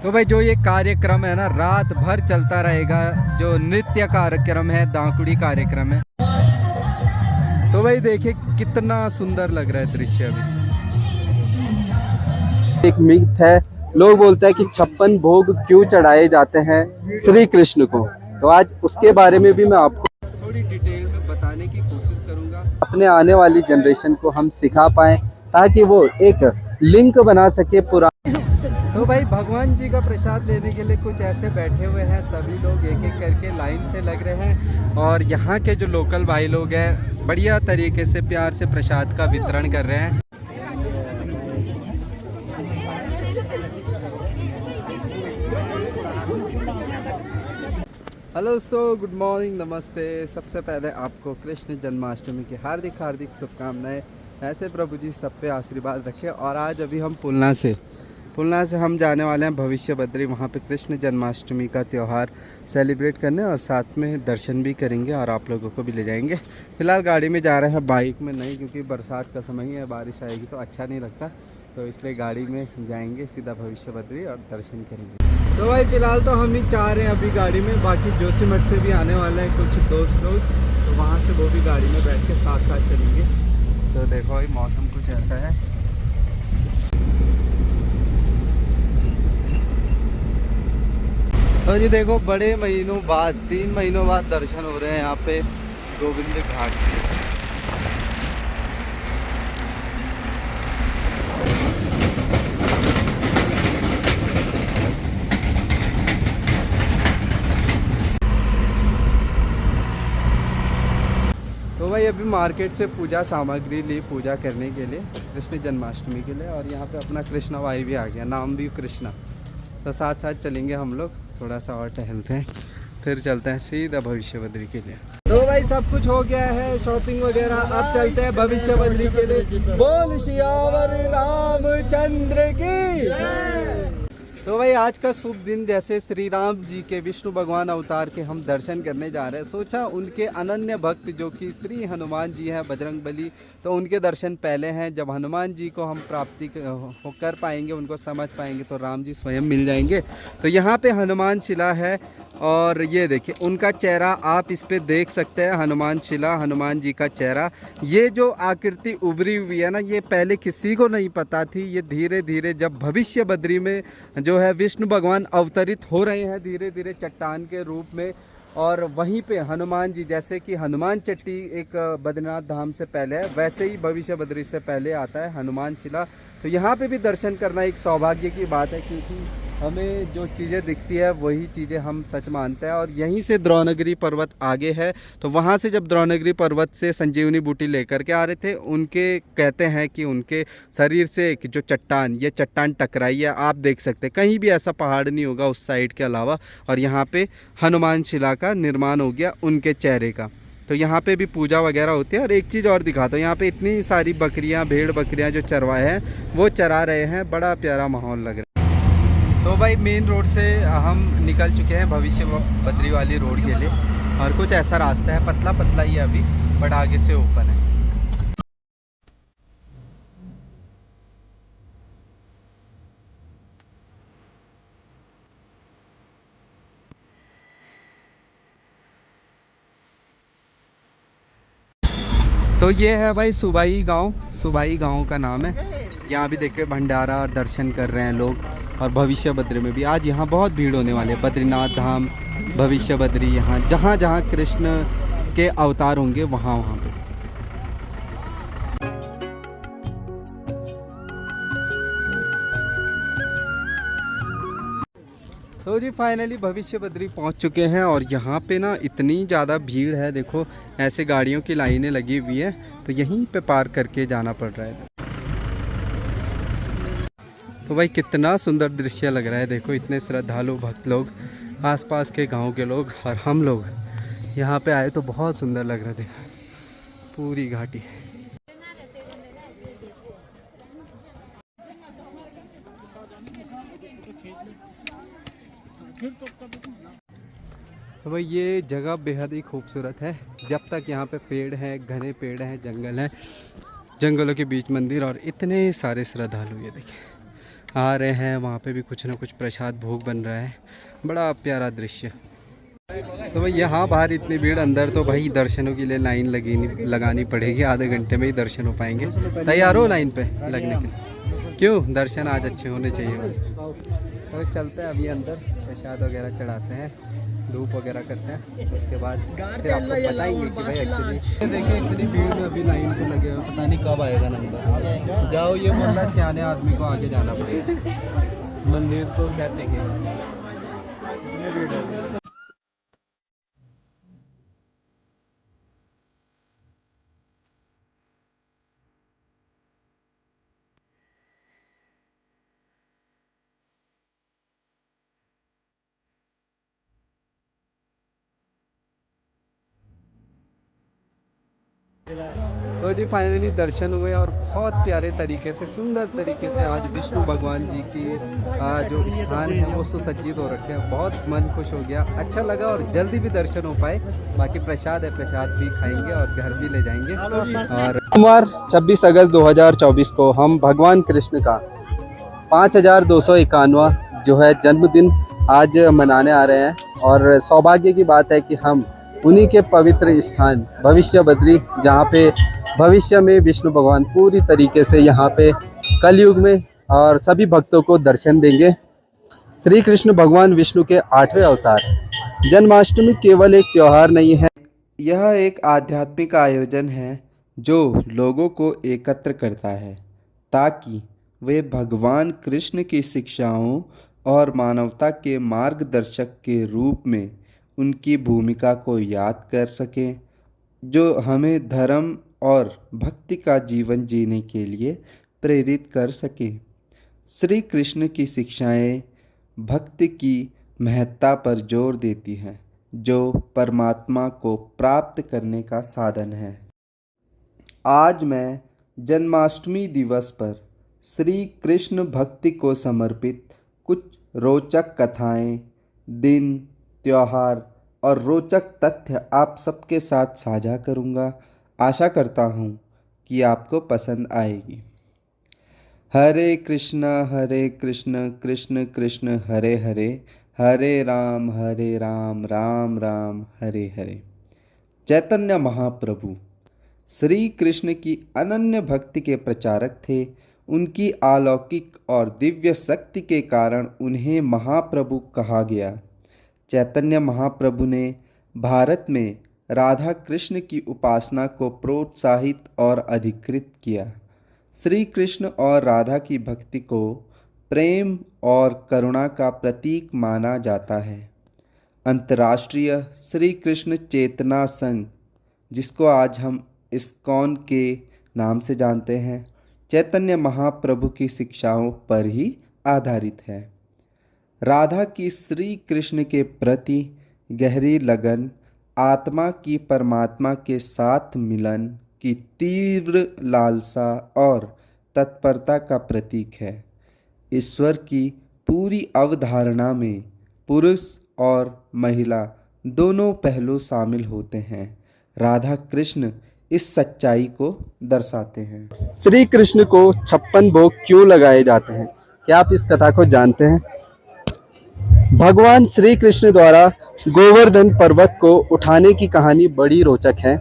तो भाई जो ये कार्यक्रम है ना रात भर चलता रहेगा, जो नृत्य कार्यक्रम है, दांकुड़ी कार्यक्रम है। तो भाई देखिए कितना सुंदर लग रहा है दृश्य अभी। एक मिथ है, लोग बोलते हैं कि 56 भोग क्यों चढ़ाए जाते हैं श्री कृष्ण को। तो आज उसके बारे में भी मैं आपको थोड़ी डिटेल में बताने की कोशिश करूंगा। अपने आने वाली जनरेशन को हम सिखा पाएं, ताकि वो एक लिंक बना सके पुराने। तो भाई भगवान जी का प्रसाद लेने के लिए कुछ ऐसे बैठे हुए हैं, सभी लोग एक एक करके लाइन से लग रहे हैं और यहाँ के जो लोकल भाई लोग हैं बढ़िया तरीके से प्यार से प्रसाद का वितरण कर रहे हैं। हेलो दोस्तों, गुड मॉर्निंग, नमस्ते। सबसे पहले आपको कृष्ण जन्माष्टमी की हार्दिक हार्दिक शुभकामनाएं। ऐसे प्रभु जी सब पे आशीर्वाद रखें। और आज अभी हम पुलना से हम जाने वाले हैं भविष्य बद्री, वहाँ पे कृष्ण जन्माष्टमी का त्यौहार सेलिब्रेट करने और साथ में दर्शन भी करेंगे और आप लोगों को भी ले जाएंगे। फ़िलहाल गाड़ी में जा रहे हैं, बाइक में नहीं, क्योंकि बरसात का समय ही है, बारिश आएगी तो अच्छा नहीं लगता, तो इसलिए गाड़ी में जाएंगे सीधा भविष्य बद्री और दर्शन करेंगे। तो भाई फ़िलहाल तो हम ही चाह रहे हैं अभी गाड़ी में, बाकी जोशीमठ से भी आने वाले हैं कुछ दोस्त लोग, तो वहाँ से वो भी गाड़ी में बैठ के साथ साथ चलेंगे। तो देखो भाई मौसम कुछ ऐसा है। तो जी देखो बड़े महीनों बाद, 3 महीनों बाद दर्शन हो रहे हैं यहाँ पे गोविंद घाट। तो भाई अभी मार्केट से पूजा सामग्री ली पूजा करने के लिए, कृष्ण जन्माष्टमी के लिए, और यहाँ पे अपना कृष्णा भाई भी आ गया, नाम भी कृष्णा। तो साथ साथ चलेंगे हम लोग, थोड़ा सा और टहलते हैं, फिर चलते हैं सीधा भविष्य बद्री के लिए। तो भाई सब कुछ हो गया है, शॉपिंग वगैरह, अब चलते हैं भविष्य बद्री के लिए। बोल सियावर रामचंद्र की। तो भाई आज का शुभ दिन, जैसे श्री राम जी के, विष्णु भगवान अवतार के हम दर्शन करने जा रहे हैं, सोचा उनके अनन्य भक्त जो कि श्री हनुमान जी हैं, बजरंगबली, तो उनके दर्शन पहले हैं। जब हनुमान जी को हम प्राप्ति कर पाएंगे, उनको समझ पाएंगे, तो राम जी स्वयं मिल जाएंगे। तो यहाँ पे हनुमान शिला है और ये देखिए उनका चेहरा आप इस पे देख सकते हैं, हनुमान शिला, हनुमान जी का चेहरा। ये जो आकृति उभरी हुई है ना, ये पहले किसी को नहीं पता थी। ये धीरे धीरे जब भविष्य बद्री में जो है विष्णु भगवान अवतरित हो रहे हैं धीरे धीरे चट्टान के रूप में, और वहीं पे हनुमान जी, जैसे कि हनुमान चट्टी एक बद्रीनाथ धाम से पहले है, वैसे ही भविष्य बद्री से पहले आता है हनुमान शिला। तो यहाँ पे भी दर्शन करना एक सौभाग्य की बात है, क्योंकि हमें जो चीज़ें दिखती है वही चीज़ें हम सच मानते हैं। और यहीं से द्रोणगिरी पर्वत आगे है, तो वहाँ से जब द्रोणगिरी पर्वत से संजीवनी बूटी लेकर के आ रहे थे, उनके कहते हैं कि उनके शरीर से एक जो चट्टान, ये चट्टान टकराई है। आप देख सकते हैं कहीं भी ऐसा पहाड़ नहीं होगा उस साइड के अलावा, और यहाँ पे हनुमान शिला का निर्माण हो गया उनके चेहरे का। तो यहाँ पे भी पूजा वगैरह होती है। और एक चीज़ और दिखाता हूँ, यहाँ पे इतनी सारी बकरियाँ, भेड़ बकरियाँ जो चरवाए हैं वो चरा रहे हैं, बड़ा प्यारा माहौल लग रहा है। तो भाई मेन रोड से हम निकल चुके हैं भविष्य बद्री वाली रोड के लिए, और कुछ ऐसा रास्ता है, पतला पतला ही है अभी, बट आगे से ओपन है। तो ये है भाई सुबाई गांव का नाम है। यहाँ भी देखिए भंडारा और दर्शन कर रहे हैं लोग। और भविष्य बद्री में भी आज यहाँ बहुत भीड़ होने वाली है। बद्रीनाथ धाम, भविष्य बद्री, यहाँ जहाँ जहाँ कृष्ण के अवतार होंगे वहाँ वहाँ पे। तो जी फाइनली भविष्य बद्री पहुँच चुके हैं, और यहाँ पे ना इतनी ज़्यादा भीड़ है, देखो ऐसे गाड़ियों की लाइनें लगी हुई है, तो यहीं पे पार करके जाना पड़ रहा है। तो भाई कितना सुंदर दृश्य लग रहा है, देखो इतने श्रद्धालु भक्त लोग, आसपास के गांव के लोग और हम लोग यहाँ पे आए, तो बहुत सुंदर लग रहा है। देखो पूरी घाटी। तो भाई ये जगह बेहद ही खूबसूरत है। जब तक यहाँ पे पेड़ हैं, घने पेड़ हैं, जंगल हैं, जंगलों के बीच मंदिर और इतने सारे श्रद्धालु, ये देखिए आ रहे हैं। वहाँ पे भी कुछ ना कुछ प्रसाद भोग बन रहा है। बड़ा प्यारा दृश्य। तो भाई यहाँ बाहर इतनी भीड़, अंदर तो भाई दर्शनों के लिए लाइन लगानी पड़ेगी। आधे घंटे में ही दर्शन हो पाएंगे। तैयार हो लाइन पे लगने के लिए? क्यों? दर्शन आज अच्छे होने चाहिए। तो चलते हैं अभी अंदर, प्रसाद वगैरह चढ़ाते हैं, धूप वगैरह करते हैं, उसके बाद फिर आपको बताएंगे कि भाई एक्चुअली देखिए इतनी भीड़ में अभी लाइन पे लगे हुए, पता नहीं कब आएगा नंबर। जाओ, ये बोलना सियाने आदमी को आगे जाना पड़ेगा। मंदिर तो क्या देखेगा, इतनी भीड़ है। तो जी फाइनली दर्शन हुए और बहुत प्यारे तरीके से, सुंदर तरीके से आज विष्णु भगवान जी की जो स्थान है वो सुसज्जित हो रखे हैं। बहुत मन खुश हो गया, अच्छा लगा और जल्दी भी दर्शन हो पाए। बाकी प्रसाद है, प्रसाद भी खाएंगे और घर भी ले जाएंगे। और सोमवार 26 अगस्त 2024 को हम भगवान कृष्ण का 5291वां जो है जन्मदिन आज मनाने आ रहे हैं। और सौभाग्य की बात है कि हम उन्हीं के पवित्र स्थान भविष्य बद्री, जहाँ पे भविष्य में विष्णु भगवान पूरी तरीके से यहाँ पे कलयुग में और सभी भक्तों को दर्शन देंगे। श्री कृष्ण भगवान विष्णु के 8वें अवतार। जन्माष्टमी केवल एक त्यौहार नहीं है, यह एक आध्यात्मिक आयोजन है जो लोगों को एकत्र करता है ताकि वे भगवान कृष्ण की शिक्षाओं और मानवता के मार्गदर्शक के रूप में उनकी भूमिका को याद कर सकें, जो हमें धर्म और भक्ति का जीवन जीने के लिए प्रेरित कर सकें। श्री कृष्ण की शिक्षाएं भक्ति की महत्ता पर जोर देती हैं, जो परमात्मा को प्राप्त करने का साधन है। आज मैं जन्माष्टमी दिवस पर श्री कृष्ण भक्ति को समर्पित कुछ रोचक कथाएं, दिन, त्योहार और रोचक तथ्य आप सबके साथ साझा करूंगा। आशा करता हूं कि आपको पसंद आएगी। हरे कृष्ण कृष्ण कृष्ण हरे हरे, हरे राम राम राम हरे हरे। चैतन्य महाप्रभु श्री कृष्ण की अनन्य भक्ति के प्रचारक थे। उनकी अलौकिक और दिव्य शक्ति के कारण उन्हें महाप्रभु कहा गया। चैतन्य महाप्रभु ने भारत में राधा कृष्ण की उपासना को प्रोत्साहित और अधिकृत किया। श्री कृष्ण और राधा की भक्ति को प्रेम और करुणा का प्रतीक माना जाता है। अंतर्राष्ट्रीय श्री कृष्ण चेतना संघ, जिसको आज हम इस्कॉन के नाम से जानते हैं, चैतन्य महाप्रभु की शिक्षाओं पर ही आधारित है। राधा की श्री कृष्ण के प्रति गहरी लगन आत्मा की परमात्मा के साथ मिलन की तीव्र लालसा और तत्परता का प्रतीक है। ईश्वर की पूरी अवधारणा में पुरुष और महिला दोनों पहलू शामिल होते हैं। राधा कृष्ण इस सच्चाई को दर्शाते हैं। श्री कृष्ण को 56 भोग क्यों लगाए जाते हैं? क्या आप इस कथा को जानते हैं? भगवान श्री कृष्ण द्वारा गोवर्धन पर्वत को उठाने की कहानी बड़ी रोचक है।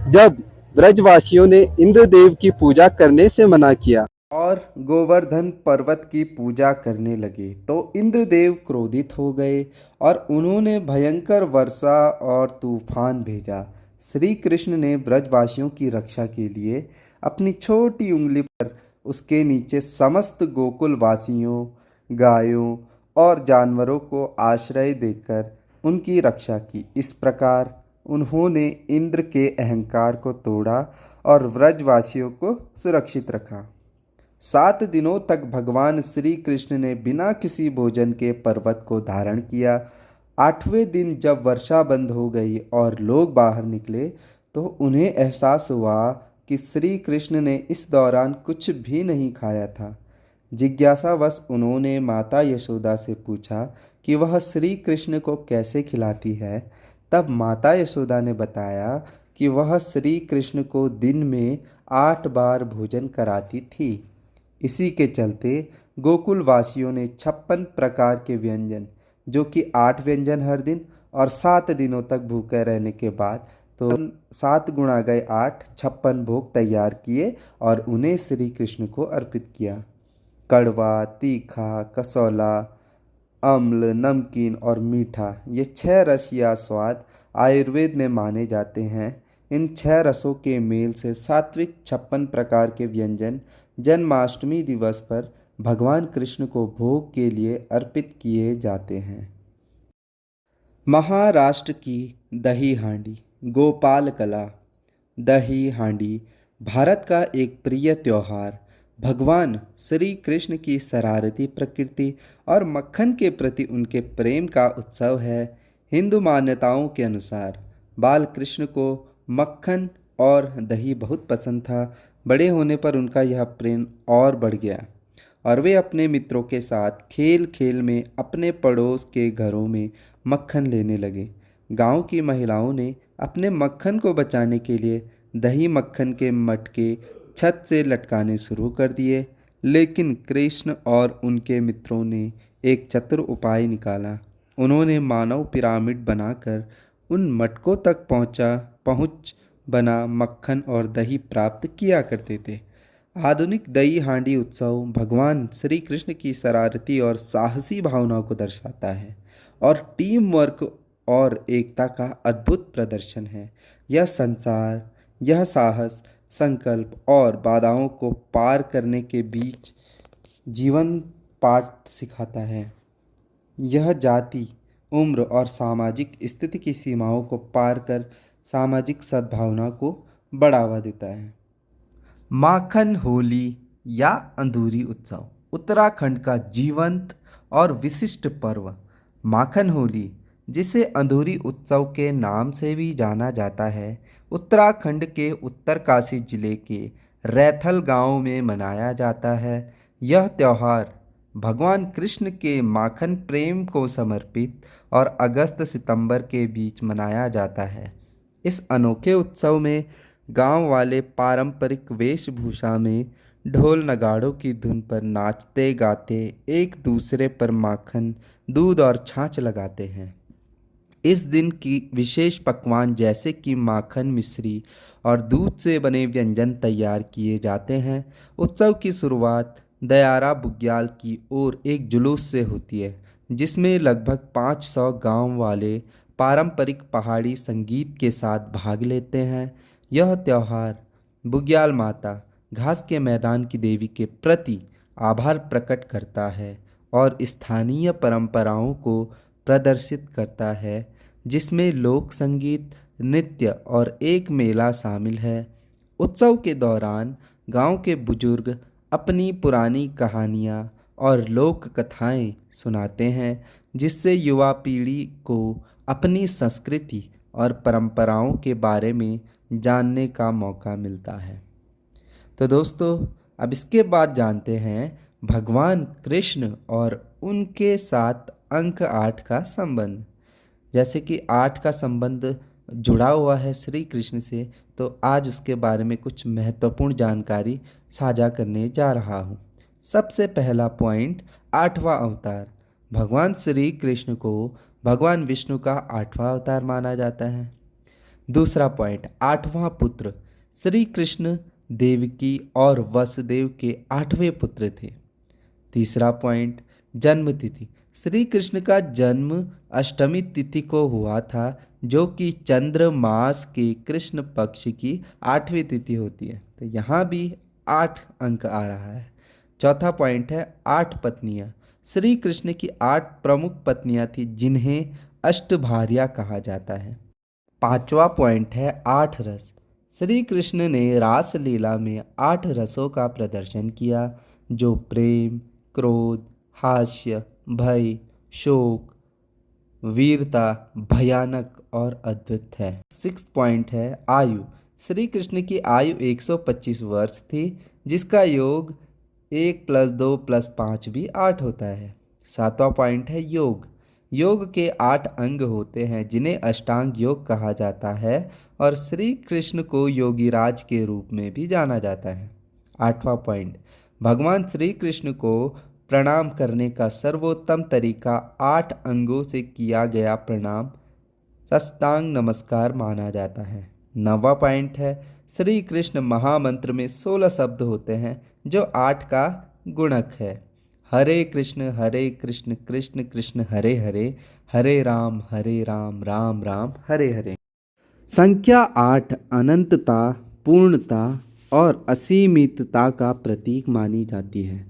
जब ब्रजवासियों ने इंद्रदेव की पूजा करने से मना किया और गोवर्धन पर्वत की पूजा करने लगे तो इंद्रदेव क्रोधित हो गए और उन्होंने भयंकर वर्षा और तूफान भेजा। श्री कृष्ण ने ब्रजवासियों की रक्षा के लिए अपनी छोटी उंगली पर उसके नीचे समस्त गोकुल वासियों, गायों और जानवरों को आश्रय देकर उनकी रक्षा की। इस प्रकार उन्होंने इंद्र के अहंकार को तोड़ा और व्रजवासियों को सुरक्षित रखा। 7 दिनों तक भगवान श्री कृष्ण ने बिना किसी भोजन के पर्वत को धारण किया। 8वें दिन जब वर्षा बंद हो गई और लोग बाहर निकले तो उन्हें एहसास हुआ कि श्री कृष्ण ने इस दौरान कुछ भी नहीं खाया था। जिज्ञासावश उन्होंने माता यशोदा से पूछा कि वह श्री कृष्ण को कैसे खिलाती है। तब माता यशोदा ने बताया कि वह श्री कृष्ण को दिन में 8 बार भोजन कराती थी। इसी के चलते गोकुल वासियों ने 56 प्रकार के व्यंजन, जो कि 8 व्यंजन हर दिन और 7 दिनों तक भूखे रहने के बाद, तो 7 गुणा गए 8, 56 भोग तैयार किए और उन्हें श्री कृष्ण को अर्पित किया। कड़वा, तीखा, कसौला, अम्ल, नमकीन और मीठा, ये 6 रस या स्वाद आयुर्वेद में माने जाते हैं। इन 6 रसों के मेल से सात्विक 56 प्रकार के व्यंजन जन्माष्टमी दिवस पर भगवान कृष्ण को भोग के लिए अर्पित किए जाते हैं। महाराष्ट्र की दही हांडी, गोपाल कला। दही हांडी भारत का एक प्रिय त्योहार भगवान श्री कृष्ण की शरारती प्रकृति और मक्खन के प्रति उनके प्रेम का उत्सव है। हिंदू मान्यताओं के अनुसार बाल कृष्ण को मक्खन और दही बहुत पसंद था। बड़े होने पर उनका यह प्रेम और बढ़ गया और वे अपने मित्रों के साथ खेल खेल में अपने पड़ोस के घरों में मक्खन लेने लगे। गांव की महिलाओं ने अपने मक्खन को बचाने के लिए दही मक्खन के मटके छत से लटकाने शुरू कर दिए, लेकिन कृष्ण और उनके मित्रों ने एक चतुर उपाय निकाला। उन्होंने मानव पिरामिड बनाकर उन मटकों तक पहुँच बना मक्खन और दही प्राप्त किया करते थे। आधुनिक दही हांडी उत्सव भगवान श्री कृष्ण की शरारती और साहसी भावनाओं को दर्शाता है और टीम वर्क और एकता का अद्भुत प्रदर्शन है। यह साहस, संकल्प और बाधाओं को पार करने के बीच जीवन पाठ सिखाता है। यह जाति, उम्र और सामाजिक स्थिति की सीमाओं को पार कर सामाजिक सद्भावना को बढ़ावा देता है। माखन होली या अंधूरी उत्सव उत्तराखंड का जीवंत और विशिष्ट पर्व। माखन होली, जिसे अंधूरी उत्सव के नाम से भी जाना जाता है, उत्तराखंड के उत्तरकाशी जिले के रैथल गांव में मनाया जाता है। यह त्यौहार भगवान कृष्ण के माखन प्रेम को समर्पित और अगस्त सितंबर के बीच मनाया जाता है। इस अनोखे उत्सव में गांव वाले पारंपरिक वेशभूषा में ढोल नगाड़ों की धुन पर नाचते गाते एक दूसरे पर माखन, दूध और छाछ लगाते हैं। इस दिन की विशेष पकवान जैसे कि माखन मिश्री और दूध से बने व्यंजन तैयार किए जाते हैं। उत्सव की शुरुआत दयारा बुग्याल की ओर एक जुलूस से होती है, जिसमें लगभग 500 गांव वाले पारंपरिक पहाड़ी संगीत के साथ भाग लेते हैं। यह त्यौहार बुग्याल माता, घास के मैदान की देवी के प्रति आभार प्रकट करता है और स्थानीय परंपराओं को प्रदर्शित करता है, जिसमें लोक संगीत, नृत्य और एक मेला शामिल है। उत्सव के दौरान गांव के बुजुर्ग अपनी पुरानी कहानियाँ और लोक कथाएँ सुनाते हैं, जिससे युवा पीढ़ी को अपनी संस्कृति और परंपराओं के बारे में जानने का मौका मिलता है। तो दोस्तों, अब इसके बाद जानते हैं भगवान कृष्ण और उनके साथ अंक 8 का संबंध। जैसे कि 8 का संबंध जुड़ा हुआ है श्री कृष्ण से, तो आज उसके बारे में कुछ महत्वपूर्ण जानकारी साझा करने जा रहा हूँ। सबसे पहला पॉइंट, 8वां अवतार। भगवान श्री कृष्ण को भगवान विष्णु का 8वां अवतार माना जाता है। दूसरा पॉइंट, 8वां पुत्र। श्री कृष्ण देवकी और वसुदेव के 8वें पुत्र थे। तीसरा पॉइंट, जन्म तिथि। श्री कृष्ण का जन्म अष्टमी तिथि को हुआ था, जो कि चंद्र मास के कृष्ण पक्ष की 8वीं तिथि होती है। तो यहाँ भी 8 अंक आ रहा है। चौथा पॉइंट है 8 पत्नियाँ। श्री कृष्ण की 8 प्रमुख पत्नियाँ थी, जिन्हें अष्टभार्या कहा जाता है। पांचवा पॉइंट है 8 रस। श्री कृष्ण ने रास लीला में 8 रसों का प्रदर्शन किया, जो प्रेम, क्रोध, हास्य, भय, शोक, वीरता, भयानक और अद्भुत है। 6 पॉइंट है आयु। श्री कृष्ण की आयु 125 वर्ष थी, जिसका योग 1 + 2 + 5 भी 8 होता है। 7वां पॉइंट है योग। योग के 8 अंग होते हैं, जिन्हें अष्टांग योग कहा जाता है और श्री कृष्ण को योगीराज के रूप में भी जाना जाता है। 8वां पॉइंट, भगवान श्री कृष्ण को प्रणाम करने का सर्वोत्तम तरीका 8 अंगों से किया गया प्रणाम साष्टांग नमस्कार माना जाता है। 9वां पॉइंट है, श्री कृष्ण महामंत्र में 16 शब्द होते हैं जो 8 का गुणक है। हरे कृष्ण कृष्ण कृष्ण हरे हरे, हरे राम राम राम हरे हरे। संख्या 8 अनंतता, पूर्णता और असीमितता का प्रतीक मानी जाती है।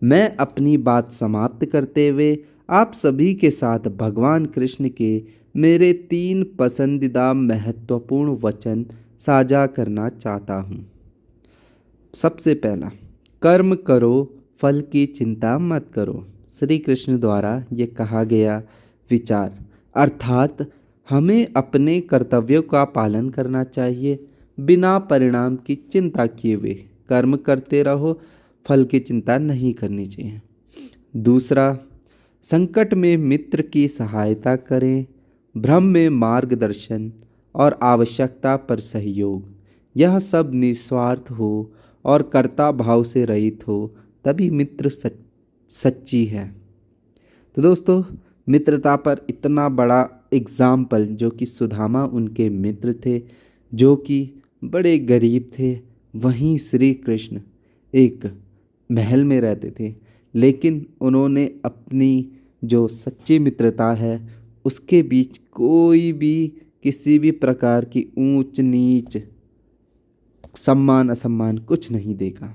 मैं अपनी बात समाप्त करते हुए आप सभी के साथ भगवान कृष्ण के मेरे 3 पसंदीदा महत्वपूर्ण वचन साझा करना चाहता हूँ। सबसे पहला, कर्म करो, फल की चिंता मत करो। श्री कृष्ण द्वारा ये कहा गया विचार, अर्थात हमें अपने कर्तव्यों का पालन करना चाहिए, बिना परिणाम की चिंता किए हुए कर्म करते रहो, फल की चिंता नहीं करनी चाहिए। दूसरा, संकट में मित्र की सहायता करें, भ्रम में मार्गदर्शन और आवश्यकता पर सहयोग। यह सब निस्वार्थ हो और कर्ता भाव से रहित हो, तभी मित्र सच्ची है। तो दोस्तों, मित्रता पर इतना बड़ा एग्जाम्पल जो कि सुदामा उनके मित्र थे, जो कि बड़े गरीब थे। वहीं श्री कृष्ण एक महल में रहते थे, लेकिन उन्होंने अपनी जो सच्ची मित्रता है उसके बीच कोई भी किसी भी प्रकार की ऊंच नीच, सम्मान असम्मान कुछ नहीं देखा,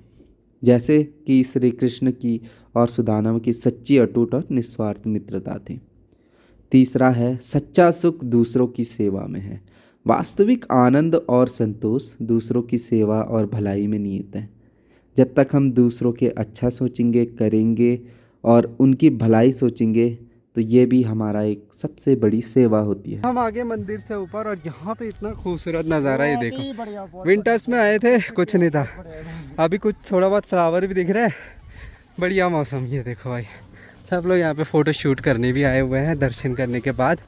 जैसे कि श्री कृष्ण की और सुदामा की सच्ची, अटूट और निस्वार्थ मित्रता थी। तीसरा है, सच्चा सुख दूसरों की सेवा में है। वास्तविक आनंद और संतोष दूसरों की सेवा और भलाई में निहित है। जब तक हम दूसरों के अच्छा सोचेंगे, करेंगे और उनकी भलाई सोचेंगे, तो ये भी हमारा एक सबसे बड़ी सेवा होती है। हम आगे मंदिर से ऊपर और यहाँ पे इतना खूबसूरत नज़ारा है, देखो। विंटर्स में आए थे, कुछ नहीं था, अभी कुछ थोड़ा बहुत फ्लावर भी दिख रहा है, बढ़िया मौसम। ये देखो भाई, सब लोग यहाँ पे फ़ोटो शूट करने भी आए हुए हैं दर्शन करने के बाद।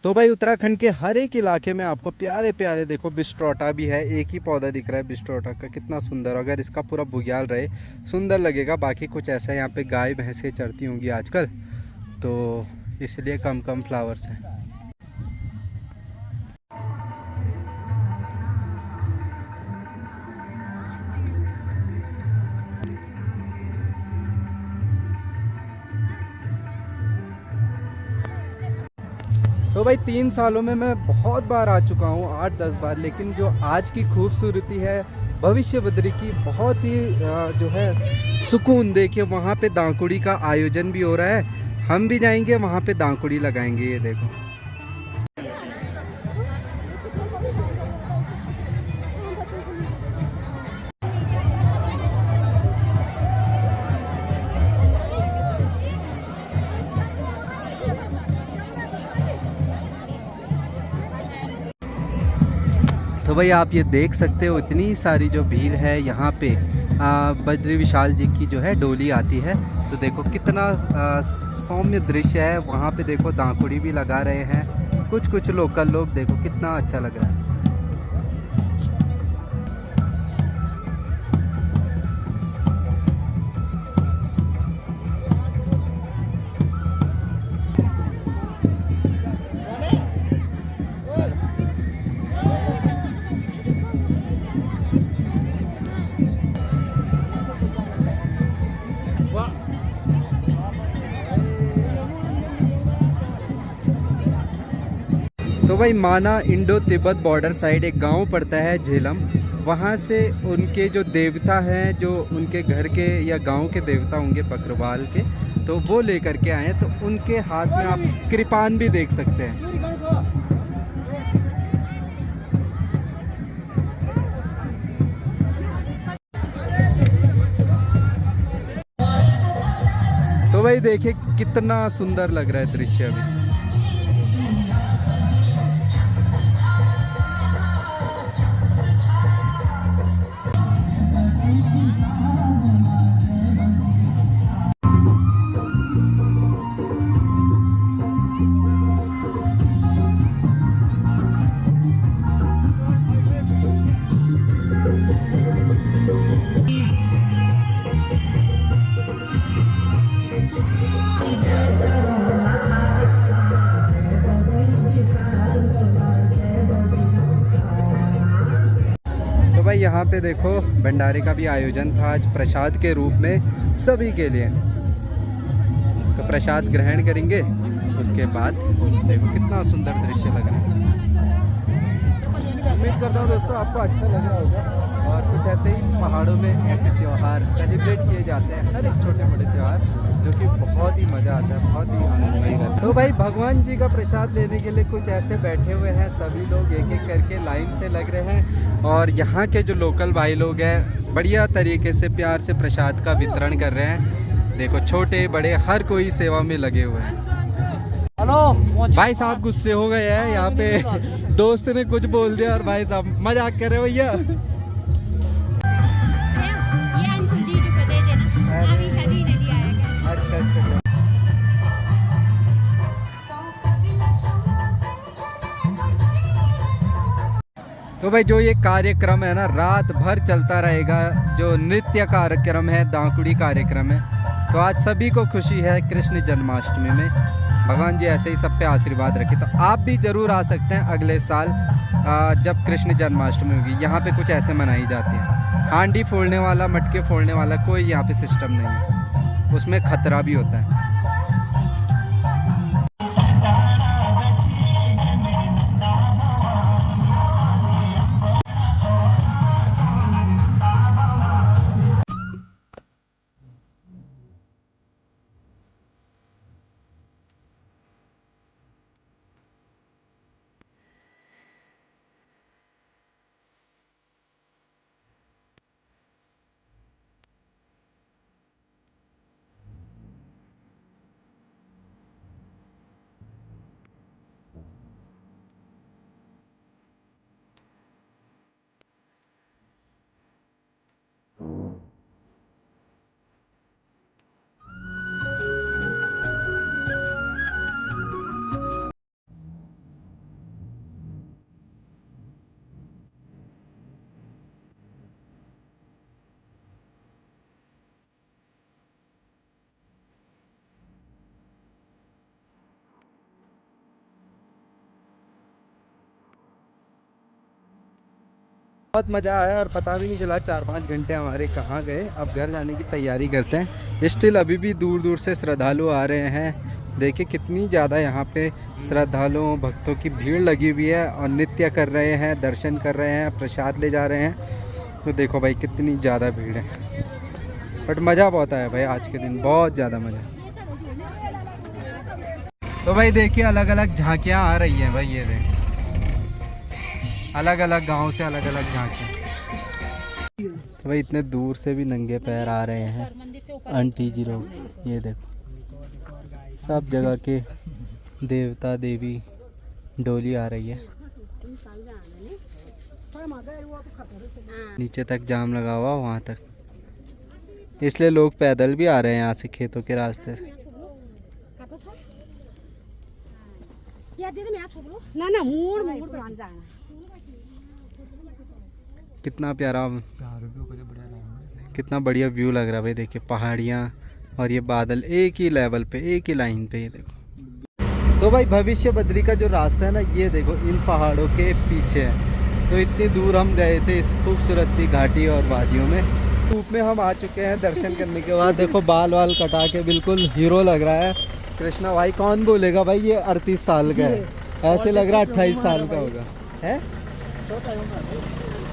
तो भाई उत्तराखंड के हर एक इलाके में आपको प्यारे प्यारे, देखो बिस्ट्रोटा भी है, एक ही पौधा दिख रहा है बिस्ट्रोटा का, कितना सुंदर। अगर इसका पूरा बुग्याल रहे सुंदर लगेगा। बाकी कुछ ऐसा, यहाँ पे गाय भैंसें चरती होंगी आजकल, तो इसलिए कम कम फ्लावर्स हैं। तो भाई 3 सालों में मैं बहुत बार आ चुका हूँ, 8-10 बार, लेकिन जो आज की खूबसूरती है भविष्य बद्री की, बहुत ही जो है सुकून। देखिए वहाँ पे दांकुड़ी का आयोजन भी हो रहा है, हम भी जाएंगे वहाँ पे दांकुड़ी लगाएंगे। ये देखो, तो भाई आप ये देख सकते हो इतनी सारी जो भीड़ है यहाँ पे। बद्री विशाल जी की जो है डोली आती है, तो देखो कितना सौम्य दृश्य है। वहाँ पे देखो दांकुड़ी भी लगा रहे हैं कुछ लोकल लोग, देखो कितना अच्छा लग रहा है। तो भाई माना इंडो तिब्बत बॉर्डर साइड एक गांव पड़ता है झेलम, वहाँ से उनके जो देवता हैं, जो उनके घर के या गांव के देवता होंगे बकरवाल के, तो वो लेकर के आए हैं। तो उनके हाथ में आप कृपान भी देख सकते हैं। तो भाई देखिए कितना सुंदर लग रहा है दृश्य अभी। तो भाई यहाँ पे देखो भंडारे का भी आयोजन था आज प्रसाद के रूप में सभी के लिए। तो प्रसाद ग्रहण करेंगे, उसके बाद देखो कितना सुंदर दृश्य लग रहा है। उम्मीद करता हूँ दोस्तों आपको अच्छा लग रहा होगा। और कुछ ऐसे ही पहाड़ों में ऐसे त्यौहार सेलिब्रेट किए जाते हैं, हर एक छोटे मोटे त्यौहार, जो कि बहुत ही मज़ा आता है, बहुत ही आनंदमयी रहता है। तो भाई भगवान जी का प्रसाद लेने के लिए कुछ ऐसे बैठे हुए हैं, सभी लोग एक एक करके लाइन से लग रहे हैं। और यहाँ के जो लोकल भाई लोग हैं बढ़िया तरीके से प्यार से प्रसाद का वितरण कर रहे हैं। देखो छोटे बड़े हर कोई सेवा में लगे हुए हैं। हेलो भाई साहब गुस्से हो गए हैं यहाँ पे, दोस्त ने कुछ बोल दिया और भाई साहब मजाक कर रहे हो भैया। अच्छा अच्छा। तो भाई जो ये कार्यक्रम है ना रात भर चलता रहेगा, जो नृत्य कार्यक्रम है, दांकुड़ी कार्यक्रम है। तो आज सभी को खुशी है कृष्ण जन्माष्टमी में। भगवान जी ऐसे ही सब पे आशीर्वाद रखे। तो आप भी ज़रूर आ सकते हैं अगले साल जब कृष्ण जन्माष्टमी होगी। यहाँ पे कुछ ऐसे मनाई जाती है। हांडी फोड़ने वाला, मटके फोड़ने वाला कोई यहाँ पे सिस्टम नहीं है, उसमें खतरा भी होता है। बहुत मज़ा आया और पता भी नहीं चला 4-5 घंटे हमारे कहाँ गए। अब घर जाने की तैयारी करते हैं। स्टिल अभी भी दूर दूर से श्रद्धालु आ रहे हैं। देखिए कितनी ज़्यादा यहाँ पे श्रद्धालुओं भक्तों की भीड़ लगी हुई है और नृत्य कर रहे हैं, दर्शन कर रहे हैं, प्रसाद ले जा रहे हैं। तो देखो भाई कितनी ज़्यादा भीड़ है, बट मज़ा बहुत आया भाई आज के दिन, बहुत ज़्यादा मज़ा। तो भाई देखिए अलग अलग झांकियाँ आ रही हैं भाई, ये देख अलग अलग गांव से अलग अलग झांकियाँ। तो भाई इतने दूर से भी नंगे पैर आ रहे हैं आंटी जी लोग। ये देखो सब जगह के देवता देवी डोली आ रही है। नीचे तक जाम लगा हुआ वहाँ तक, इसलिए लोग पैदल भी आ रहे हैं यहाँ से खेतों के रास्ते से। कितना प्यारा, कितना बढ़िया व्यू लग रहा है भाई। देखिए पहाड़ियाँ और ये बादल एक ही लेवल पे, एक ही लाइन पे। ये देखो तो भाई भविष्य बद्री का जो रास्ता है ना, ये देखो इन पहाड़ों के पीछे है। तो इतनी दूर हम गए थे इस खूबसूरत सी घाटी और वादियों में। धूप में हम आ चुके हैं दर्शन करने के बाद। देखो बाल वाल कटा के बिल्कुल हीरो लग रहा है कृष्णा भाई। कौन बोलेगा भाई ये 38 साल का है, ऐसे लग रहा है 28 साल का होगा है।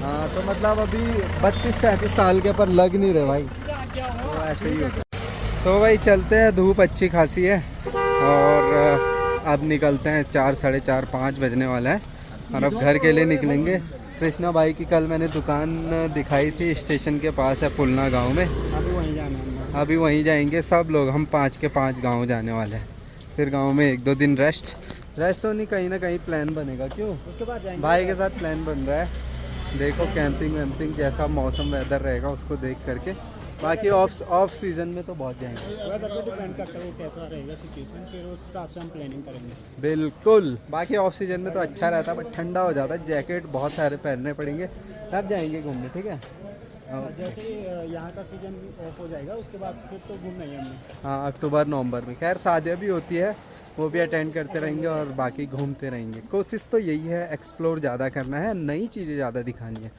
हाँ तो मतलब अभी 32-33 साल के पर लग नहीं रहे भाई, तो ऐसे ही होता है। तो भाई चलते हैं, धूप अच्छी खासी है और अब निकलते हैं। 4, साढ़े 4, 5 बजने वाला है और अब घर के लिए निकलेंगे। कृष्णा भाई की कल मैंने दुकान दिखाई थी, स्टेशन के पास है पुलना गांव में। अभी वहीं जाना है। अभी वहीं जाएंगे सब लोग, हम 5 के 5 गांव जाने वाले हैं। फिर गांव में 1-2 दिन रेस्ट तो नहीं, कहीं ना कहीं प्लान बनेगा। क्यों? उसके बाद जाएंगे भाई के साथ प्लान बन रहा है। देखो कैंपिंग वैम्पिंग जैसा मौसम वेदर रहेगा उसको देख करके। बाकी ऑफ सीज़न में तो बहुत जाएंगे। वेदर पे डिपेंड करता है वो कैसा रहेगा सिचुएशन, फिर उस हिसाब से हम प्लानिंग करेंगे। बिल्कुल। बाकी ऑफ सीज़न में तो अच्छा रहता है बट ठंडा हो जाता है, जैकेट बहुत सारे पहनने पड़ेंगे। तब जाएंगे घूमने, ठीक है? जैसे ही यहाँ का सीजन ऑफ हो जाएगा उसके बाद फिर तो घूमना ही है हमने। हाँ, अक्टूबर नवंबर में। खैर शादियाँ भी होती है, वो भी अटेंड करते रहेंगे और बाकी घूमते रहेंगे। कोशिश तो यही है, एक्सप्लोर ज़्यादा करना है, नई चीज़ें ज़्यादा दिखानी है।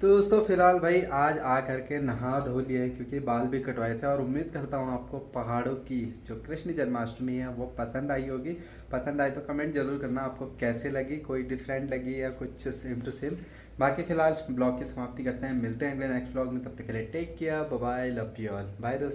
तो दोस्तों फिलहाल भाई आज आ करके नहा धो लिए क्योंकि बाल भी कटवाए थे और उम्मीद करता हूँ आपको पहाड़ों की जो कृष्ण जन्माष्टमी है वो पसंद आई होगी। पसंद आई तो कमेंट जरूर करना आपको कैसे लगी, कोई डिफरेंट लगी या कुछ सेम टू सेम। बाकी फिलहाल ब्लॉग की समाप्ति करते हैं, मिलते हैं अगले नेक्स्ट ब्लॉग में। तब तक के लिए take care, bye bye, love you all, bye दोस्तों।